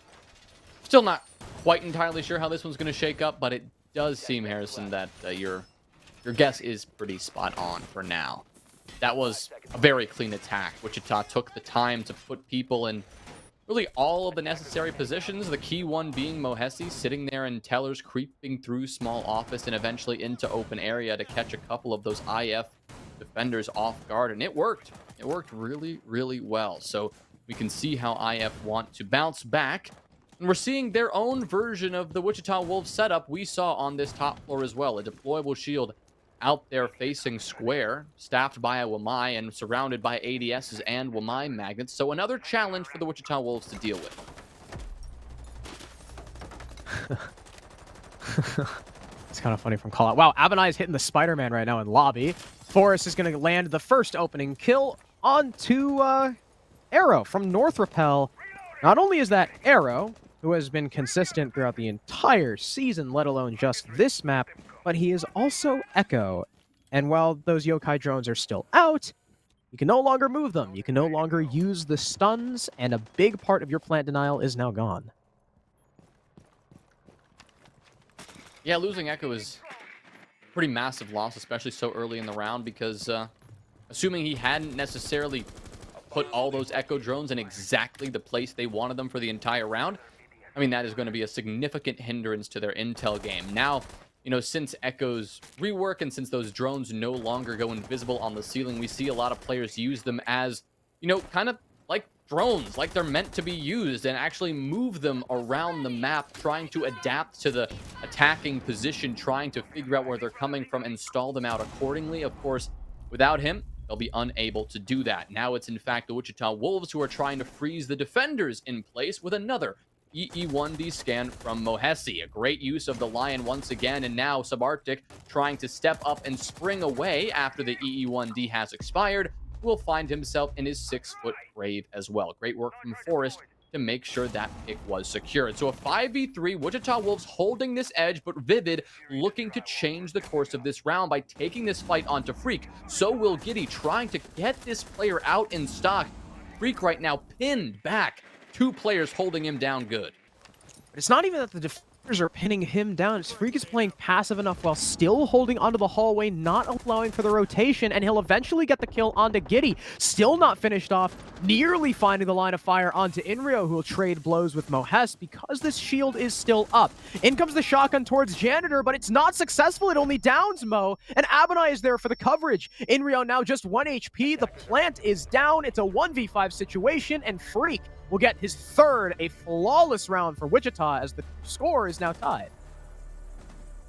still not quite entirely sure how this one's going to shake up, but it does seem, Harrison, that your guess is pretty spot on for now. That was a very clean attack. Wichita took the time to put people in really all of the necessary positions, the key one being Mohesi sitting there and Tellers creeping through small office and eventually into open area to catch a couple of those IF defenders off guard. And it worked. It worked really, really well. So we can see how IF want to bounce back. And we're seeing their own version of the Wichita Wolves setup we saw on this top floor as well. A deployable shield out there facing square, staffed by a Wamai and surrounded by ADSs and Wamai magnets. So another challenge for the Wichita Wolves to deal with. It's kind of funny from Callout. Wow, Abonai is hitting the Spider-Man right now in lobby. Forrest is going to land the first opening kill onto Arrow from North Rappel. Not only is that Arrow, who has been consistent throughout the entire season, let alone just this map, but he is also Echo. And while those yokai drones are still out, you can no longer move them. You can no longer use the stuns, and a big part of your plant denial is now gone. Yeah, losing Echo is pretty massive loss, especially so early in the round, because assuming he hadn't necessarily put all those Echo drones in exactly the place they wanted them for the entire round, I mean, that is going to be a significant hindrance to their intel game. Now, since Echo's rework and since those drones no longer go invisible on the ceiling, we see a lot of players use them as, kind of like drones, like they're meant to be used, and actually move them around the map, trying to adapt to the attacking position, trying to figure out where they're coming from and stall them out accordingly. Of course, without him, they'll be unable to do that. Now it's in fact the Wichita Wolves who are trying to freeze the defenders in place with another EE1D scan from Mohesi. A great use of the Lion once again, and now Subarctic trying to step up and spring away after the EE1D has expired, will find himself in his 6-foot grave as well. Great work from Forrest to make sure that pick was secured. So a 5v3, Wichita Wolves holding this edge, but Vivid looking to change the course of this round by taking this fight onto Freak. So will Giddy, trying to get this player out in stock. Freak right now pinned back. 2 players holding him down good. But it's not even that the defenders are pinning him down. It's Freak is playing passive enough while still holding onto the hallway, not allowing for the rotation, and he'll eventually get the kill onto Giddy. Still not finished off, nearly finding the line of fire onto Inrio, who will trade blows with Mohes because this shield is still up. In comes the shotgun towards Janitor, but it's not successful. It only downs Mo, and Abonai is there for the coverage. Inrio now just 1 HP. The plant is down. It's a 1v5 situation, and Freak will get his third, a flawless round for Wichita, as the score is now tied.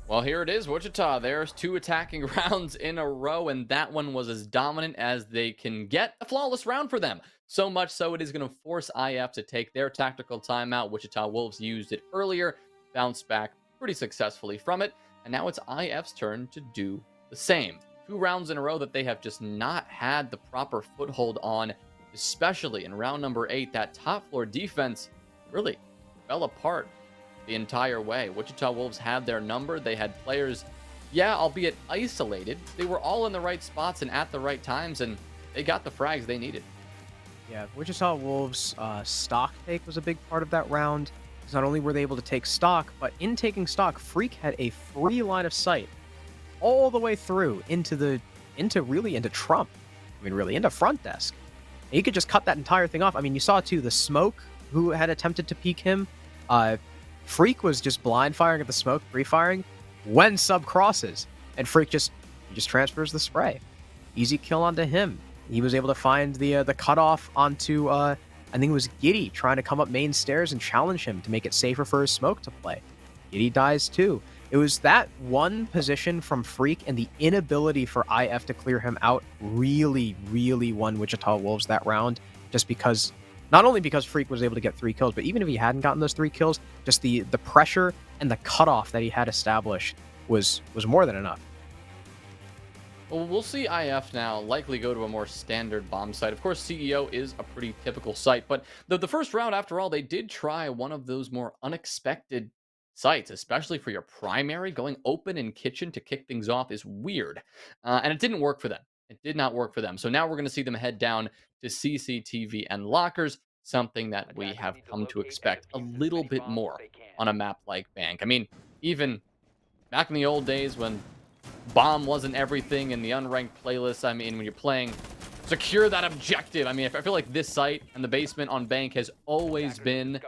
Well, here it is, Wichita. There's 2 attacking rounds in a row, and that one was as dominant as they can get. A flawless round for them. So much so it is going to force IF to take their tactical timeout. Wichita Wolves used it earlier, bounced back pretty successfully from it, and now it's IF's turn to do the same. 2 rounds in a row that they have just not had the proper foothold on, especially in round number 8. That top floor defense really fell apart the entire way. Wichita Wolves had their number. They had players, albeit isolated. They were all in the right spots and at the right times, and they got the frags they needed. Yeah, Wichita Wolves' stock take was a big part of that round. Because not only were they able to take stock, but in taking stock, Freak had a free line of sight all the way through into Trump. I mean, really, into front desk. And you could just cut that entire thing off. I mean, you saw, too, the Smoke, who had attempted to peek him. Freak was just blind firing at the Smoke, pre-firing, when Sub crosses. And Freak just transfers the spray. Easy kill onto him. He was able to find the cutoff onto, I think it was Giddy, trying to come up main stairs and challenge him to make it safer for his Smoke to play. Giddy dies, too. It was that one position from Freak and the inability for IF to clear him out really, really won Wichita Wolves that round. Just because, not only because Freak was able to get 3 kills, but even if he hadn't gotten those 3 kills, just the pressure and the cutoff that he had established was more than enough. Well, we'll see IF now likely go to a more standard bomb site. Of course, CEO is a pretty typical site, but the first round, after all, they did try one of those more unexpected sites, especially for your primary. Going open in kitchen to kick things off is weird, and it didn't work for them. It did not work for them. So now we're going to see them head down to CCTV and lockers, something that we have come to expect a little bit more on a map like Bank. I mean, even back in the old days when bomb wasn't everything in the unranked playlist, I mean, when you're playing secure that objective, I mean, I feel like this site and the basement on Bank has always been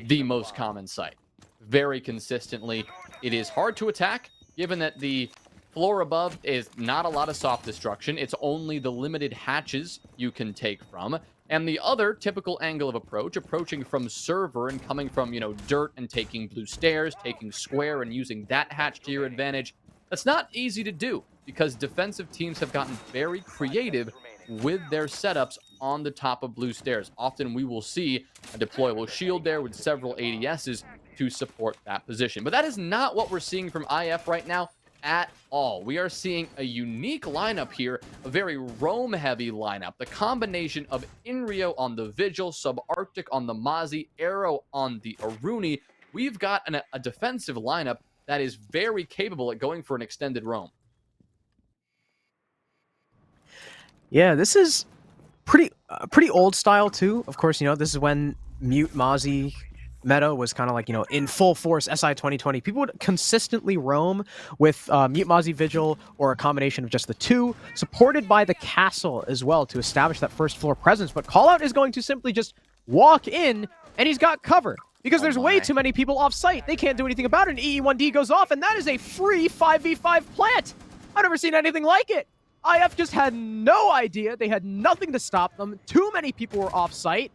the most common site. Very consistently. It is hard to attack, given that the floor above is not a lot of soft destruction. It's only the limited hatches you can take from. And the other typical angle of approaching from server and coming from, dirt and taking blue stairs, taking square and using that hatch to your advantage. That's not easy to do because defensive teams have gotten very creative with their setups on the top of blue stairs. Often we will see a deployable shield there with several ADSs to support that position. But that is not what we're seeing from IF right now at all. We are seeing a unique lineup here, a very roam-heavy lineup. The combination of Inrio on the Vigil, Subarctic on the Mozzie, Arrow on the Aruni. We've got a defensive lineup that is very capable at going for an extended roam. Yeah, this is pretty old style too. Of course, this is when Mute Mozzie meta was kind of like, in full force SI 2020, people would consistently roam with Mute Mozzie Vigil or a combination of just the two, supported by the castle as well to establish that first floor presence. But Callout is going to simply just walk in, and he's got cover. Because there's way too many people off site. They can't do anything about it, and EE1D goes off, and that is a free 5v5 plant. I've never seen anything like it. IF just had no idea. They had nothing to stop them. Too many people were off site.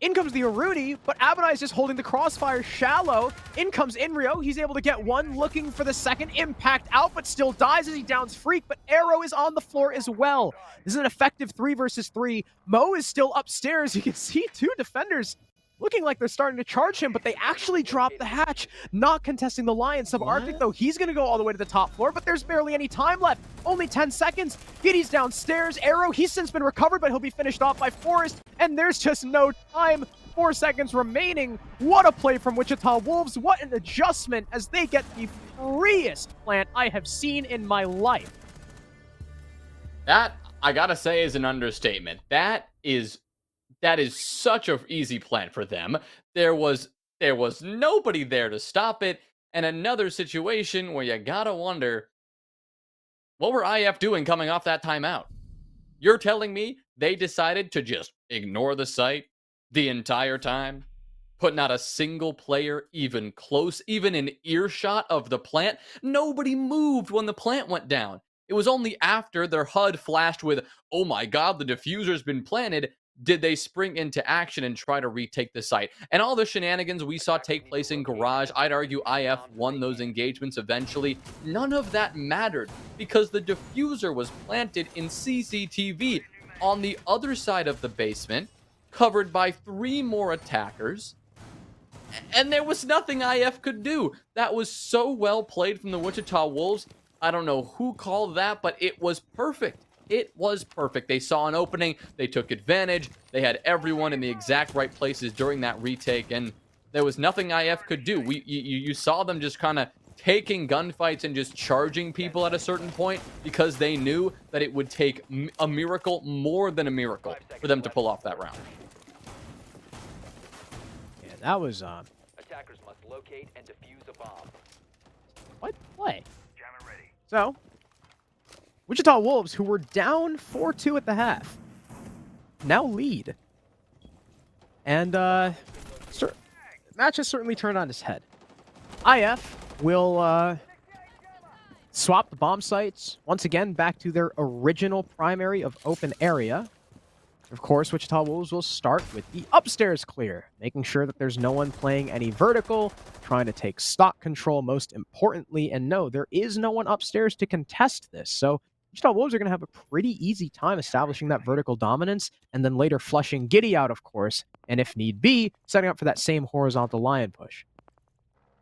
In comes the Aruni, but Abonai is just holding the crossfire shallow. In comes Inrio. He's able to get one, looking for the second. Impact out, but still dies as he downs Freak, but Arrow is on the floor as well. This is an effective 3 versus 3. Mo is still upstairs. You can see two defenders looking like they're starting to charge him, but they actually dropped the hatch, not contesting the Lion. Subarctic, though, he's going to go all the way to the top floor, but there's barely any time left. Only 10 seconds. Giddy's downstairs. Arrow, he's since been recovered, but he'll be finished off by Forest, and there's just no time. 4 seconds remaining. What a play from Wichita Wolves. What an adjustment as they get the freest plant I have seen in my life. That, I gotta say, is an understatement. That is such an easy plant for them. There was nobody there to stop it, and another situation where you gotta wonder, what were IF doing coming off that timeout? You're telling me they decided to just ignore the site the entire time? Put not a single player even close, even in earshot of the plant? Nobody moved when the plant went down. It was only after their HUD flashed with, oh my god, the diffuser's been planted, did they spring into action and try to retake the site. And all the shenanigans we saw take place in Garage, I'd argue IF won those engagements eventually. None of that mattered because the diffuser was planted in CCTV on the other side of the basement, covered by 3 more attackers, and there was nothing IF could do. That was so well played from the Wichita Wolves. I don't know who called that, but it was perfect. It was perfect. They saw an opening, they took advantage, they had everyone in the exact right places during that retake, and there was nothing IF could do. You saw them just kind of taking gunfights and just charging people at a certain point because they knew that it would take a miracle, more than a miracle, for them to pull off that round. Yeah, that was Attackers must locate and defuse a bomb. what play? So, Wichita Wolves, who were down 4-2 at the half, now lead. And match has certainly turned on its head. IF will swap the bomb sites once again back to their original primary of open area. Of course, Wichita Wolves will start with the upstairs clear, making sure that there's no one playing any vertical, trying to take stock control most importantly, and no, there is no one upstairs to contest this. So Wichita Wolves are going to have a pretty easy time establishing that vertical dominance, and then later flushing Giddy out, of course, and if need be, setting up for that same horizontal lion push.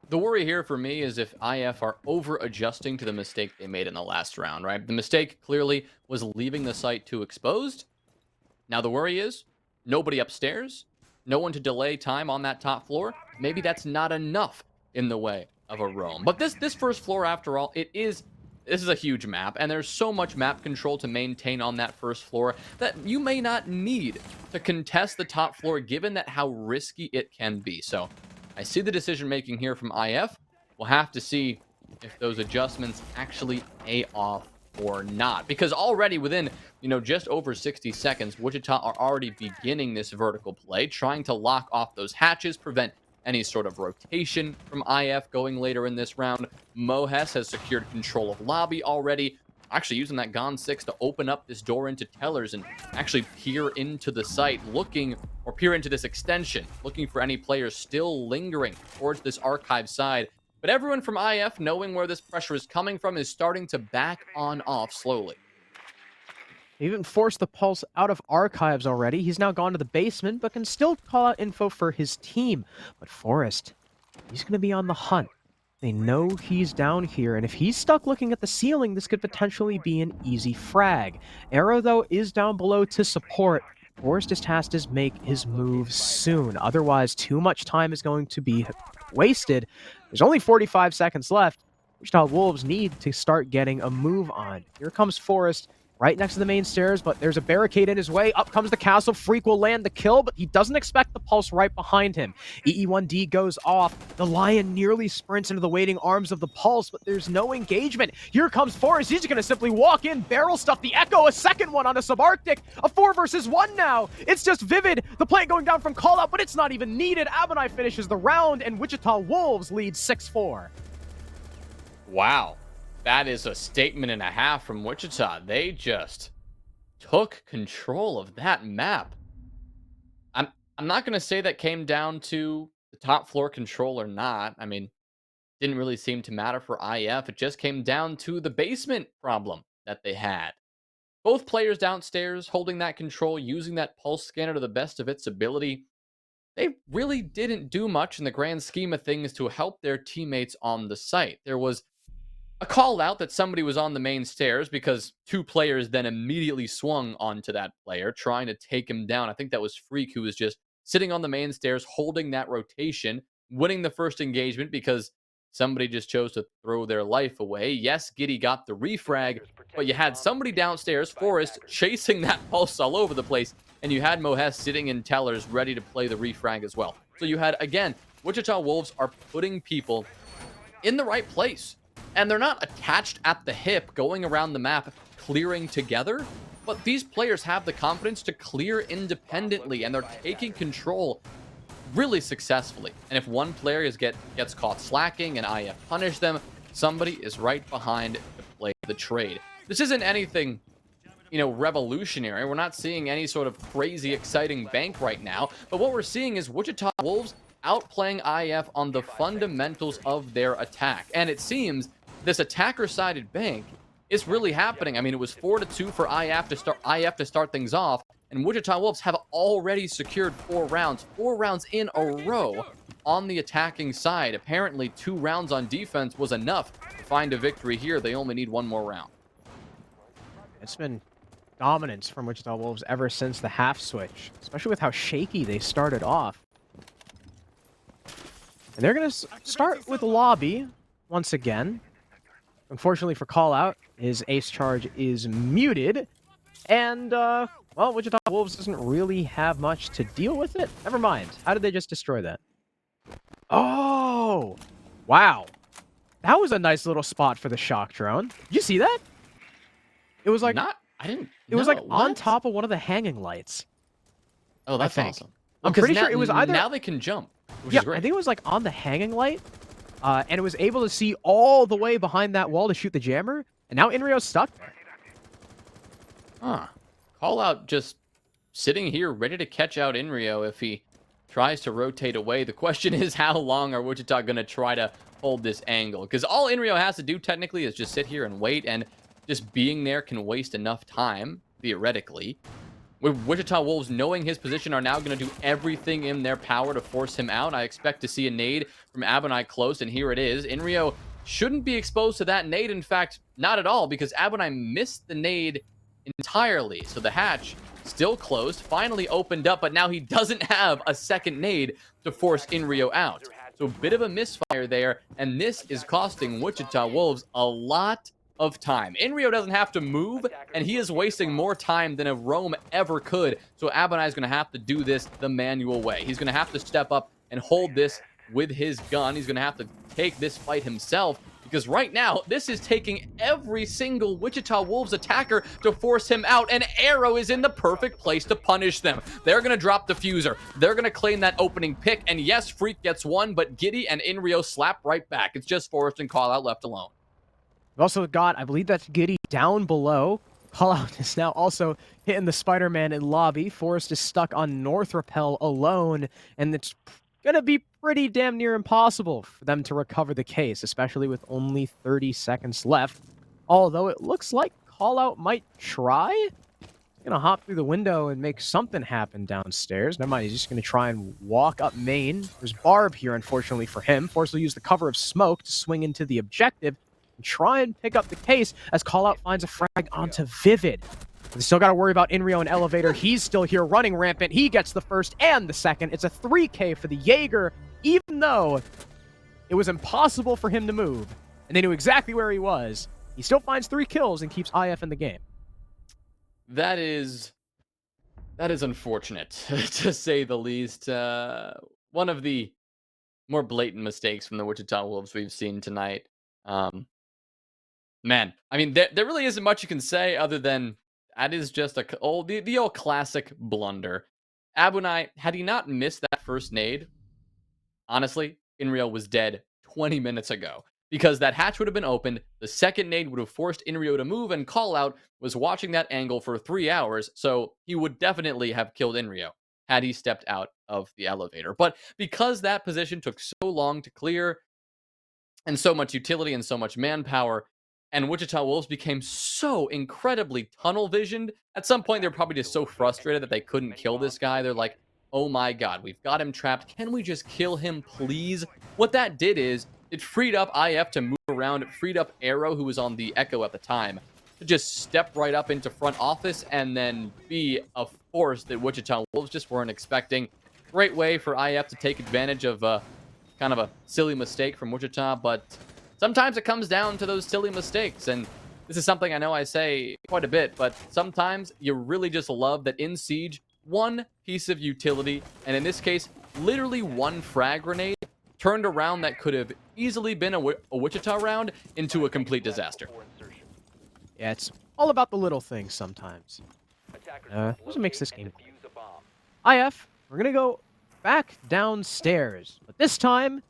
The worry here for me is if IF are over-adjusting to the mistake they made in the last round, right? The mistake clearly was leaving the site too exposed. Now the worry is, nobody upstairs, no one to delay time on that top floor. Maybe that's not enough in the way of a roam. But this first floor, after all, this is a huge map, and there's so much map control to maintain on that first floor that you may not need to contest the top floor, given that how risky it can be. So I see the decision making here from IF. We'll have to see if those adjustments actually pay off or not, because already within just over 60 seconds, Wichita are already beginning this vertical play, trying to lock off those hatches, prevent any sort of rotation from IF going later in this round. Mohes has secured control of lobby already, actually using that Gon 6 to open up this door into Tellers and actually peer into the site, peer into this extension, looking for any players still lingering towards this archive side. But everyone from IF, knowing where this pressure is coming from, is starting to back on off slowly. He even forced the Pulse out of archives already. He's now gone to the basement, but can still call out info for his team. But Forrest, he's going to be on the hunt. They know he's down here, and if he's stuck looking at the ceiling, this could potentially be an easy frag. Arrow, though, is down below to support. Forrest just has to make his move soon. Otherwise, too much time is going to be wasted. There's only 45 seconds left. Wichita Wolves need to start getting a move on. Here comes Forrest. right next to the main stairs, but there's a barricade in his way. Up comes the castle. Freak will land the kill, but he doesn't expect the pulse right behind him. EE1D goes off. The Lion nearly sprints into the waiting arms of the pulse, but there's no engagement. Here comes Forrest. He's going to simply walk in, barrel stuff the Echo, a second one on a Subarctic. A 4 versus 1 now. It's just Vivid. The plant going down from call out, but it's not even needed. Abonai finishes the round, and Wichita Wolves lead 6-4. Wow. That is a statement and a half from Wichita. They just took control of that map. I'm not going to say that came down to the top floor control or not. I mean, didn't really seem to matter for IF. It just came down to the basement problem that they had. Both players downstairs holding that control, using that pulse scanner to the best of its ability. They really didn't do much in the grand scheme of things to help their teammates on the site. There was a call out that somebody was on the main stairs because 2 players then immediately swung onto that player, trying to take him down. I think that was Freak, who was just sitting on the main stairs, holding that rotation, winning the first engagement because somebody just chose to throw their life away. Yes, Giddy got the refrag, but you had somebody downstairs, Forrest, chasing that pulse all over the place, and you had Mohes sitting in tellers ready to play the refrag as well. So you had, again, Wichita Wolves are putting people in the right place. And they're not attached at the hip, going around the map, clearing together. But these players have the confidence to clear independently, and they're taking control really successfully. And if one player gets caught slacking and IF punish them, somebody is right behind to play the trade. This isn't anything, revolutionary. We're not seeing any sort of crazy, exciting bank right now. But what we're seeing is Wichita Wolves outplaying IF on the fundamentals of their attack. And it seems this attacker-sided bank is really happening. I mean, it was 4-2 for IF to start things off, and Wichita Wolves have already secured 4 rounds in a row on the attacking side. Apparently, 2 rounds on defense was enough to find a victory here. They only need 1 more round. It's been dominance from Wichita Wolves ever since the half switch, especially with how shaky they started off. And they're going to start with lobby once again. Unfortunately for Callout, his ace charge is muted. And, well, Wichita Wolves doesn't really have much to deal with it. Never mind. How did they just destroy that? Oh! Wow. That was a nice little spot for the shock drone. Did you see that? It was like... It was like on top of one of the hanging lights. Oh, that's awesome. I'm pretty sure it was either... Now they can jump, which is great. I think it was like on the hanging light. And it was able to see all the way behind that wall to shoot the jammer. And now Inrio's stuck there. Huh. Callout just sitting here ready to catch out Inrio if he tries to rotate away. The question is, how long are Wichita going to try to hold this angle? Because all Inrio has to do technically is just sit here and wait, and just being there can waste enough time, theoretically. With Wichita Wolves knowing his position are now going to do everything in their power to force him out. I expect to see a nade from Abonai close, and here it is. Inrio shouldn't be exposed to that nade. In fact, not at all, because Abonai missed the nade entirely. So the hatch still closed, finally opened up, but now he doesn't have a second nade to force Inrio out. So a bit of a misfire there, and this is costing Wichita Wolves a lot of time. Inrio doesn't have to move, and he is wasting more time than a roam ever could. So Abonai is going to have to do this the manual way. He's going to have to step up and hold this with his gun. He's going to have to take this fight himself, because right now, this is taking every single Wichita Wolves attacker to force him out, and Arrow is in the perfect place to punish them. They're going to drop the fuser. They're going to claim that opening pick, and yes, Freak gets one, but Giddy and Inrio slap right back. It's just Forrest and Callout left alone. We've also got, I believe that's Giddy down below. Callout is now also hitting the Spider-Man in lobby. Forrest is stuck on North Rappel alone, and it's going to be pretty damn near impossible for them to recover the case, especially with only 30 seconds left. Although it looks like Callout might try. He's going to hop through the window and make something happen downstairs. Never mind, he's just going to try and walk up main. There's Barb here, unfortunately for him. Forrest will use the cover of smoke to swing into the objective and try and pick up the case as Callout finds a frag onto Vivid. They still got to worry about Inrio and Elevator. He's still here running rampant. He gets the first and the second. It's a 3K for the Jaeger, even though it was impossible for him to move, and they knew exactly where he was. He still finds 3 kills and keeps IF in the game. That is unfortunate to say the least. One of the more blatant mistakes from the Wichita Wolves we've seen tonight. Um, Man, I mean, there really isn't much you can say other than that is just the old classic blunder. Abunai, had he not missed that first nade, honestly, Inrio was dead 20 minutes ago because that hatch would have been opened. The second nade would have forced Inrio to move, and Call Out was watching that angle for 3 hours, so he would definitely have killed Inrio had he stepped out of the elevator. But because that position took so long to clear, and so much utility and so much manpower, and Wichita Wolves became so incredibly tunnel visioned. At some point, they were probably just so frustrated that they couldn't kill this guy. They're like, oh my god, we've got him trapped. Can we just kill him, please? What that did is it freed up IF to move around. It freed up Arrow, who was on the Echo at the time, to just step right up into front office and then be a force that Wichita Wolves just weren't expecting. Great way for IF to take advantage of kind of a silly mistake from Wichita, but sometimes it comes down to those silly mistakes. And this is something I know I say quite a bit, but sometimes you really just love that in Siege, one piece of utility, and in this case, literally one frag grenade, turned around that could have easily been a Wichita round into a complete disaster. Yeah, it's all about the little things sometimes. What makes this game IF, we're going to go back downstairs, but this time,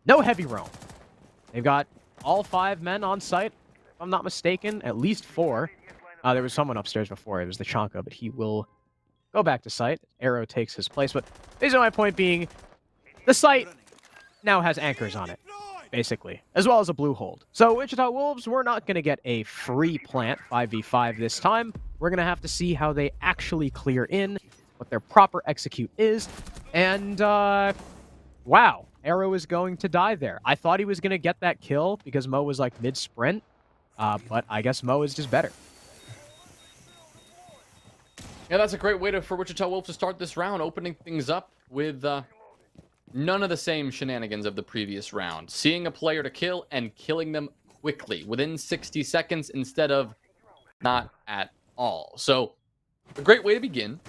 no heavy roam. They've got all 5 men on site, if I'm not mistaken, at least 4. There was someone upstairs before, it was the Chanka, but he will go back to site. Arrow takes his place, but basically my point being, the site now has anchors on it, basically, as well as a blue hold. So Wichita Wolves, we're not going to get a free plant 5v5 this time. We're going to have to see how they actually clear in, what their proper execute is, and wow, Arrow is going to die there. I thought he was going to get that kill because Mo was like mid-sprint, but I guess Mo is just better. Yeah, that's a great way for Wichita Wolves to start this round, opening things up with none of the same shenanigans of the previous round. Seeing a player to kill and killing them quickly, within 60 seconds instead of not at all. So, a great way to begin.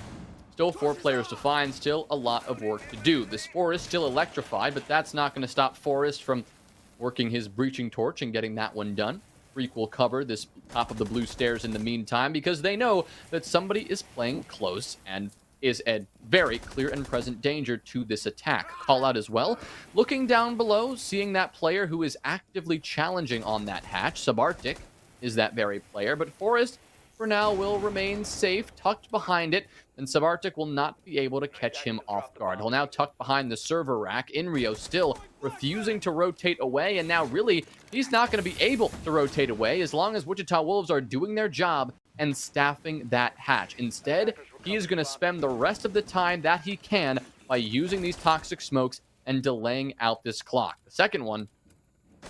Still 4 players to find, still a lot of work to do. This Forest still electrified, but that's not going to stop Forest from working his breaching torch and getting that one done. Freak will cover this top of the blue stairs in the meantime because they know that somebody is playing close and is a very clear and present danger to this attack. Call Out as well. Looking down below, seeing that player who is actively challenging on that hatch. Subarctic is that very player, but Forest for now will remain safe, tucked behind it, and Subarctic will not be able to catch him off guard. He'll now tuck behind the server rack. Inrio still refusing to rotate away, and now really, he's not going to be able to rotate away as long as Wichita Wolves are doing their job and staffing that hatch. Instead, he is going to spend the rest of the time that he can by using these toxic smokes and delaying out this clock. The second one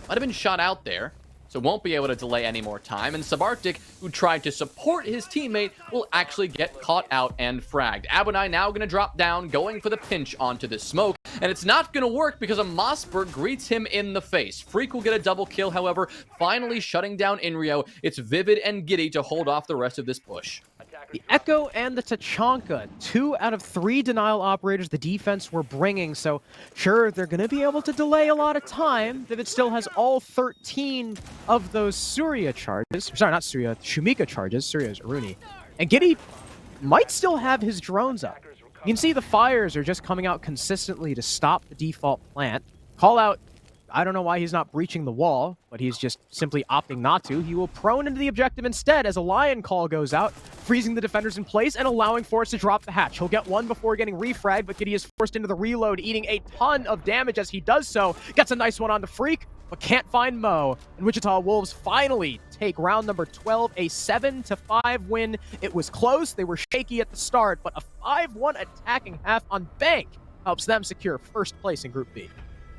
might have been shot out there, so won't be able to delay any more time, and Subarctic, who tried to support his teammate, will actually get caught out and fragged. Abunai now going to drop down, going for the pinch onto this smoke, and it's not going to work because a Mossberg greets him in the face. Freak will get a double kill, however, finally shutting down Inrio. It's Vivid and Giddy to hold off the rest of this push. The Echo and the Tachanka, 2 out of 3 denial operators the defense were bringing, so sure, they're going to be able to delay a lot of time. Vivid still has all 13 of those Surya charges. Sorry, not Surya, Shumika charges. Surya's Aruni. And Giddy might still have his drones up. You can see the fires are just coming out consistently to stop the default plant. Call Out, I don't know why he's not breaching the wall, but he's just simply opting not to. He will prone into the objective instead as a Lion Call goes out, freezing the defenders in place and allowing Forrest to drop the hatch. He'll get one before getting refragged, but Giddy is forced into the reload, eating a ton of damage as he does so. Gets a nice one on the Freak, but can't find Mo. And Wichita Wolves finally take round number 12, a 7-5 win. It was close, they were shaky at the start, but a 5-1 attacking half on Bank helps them secure first place in Group B.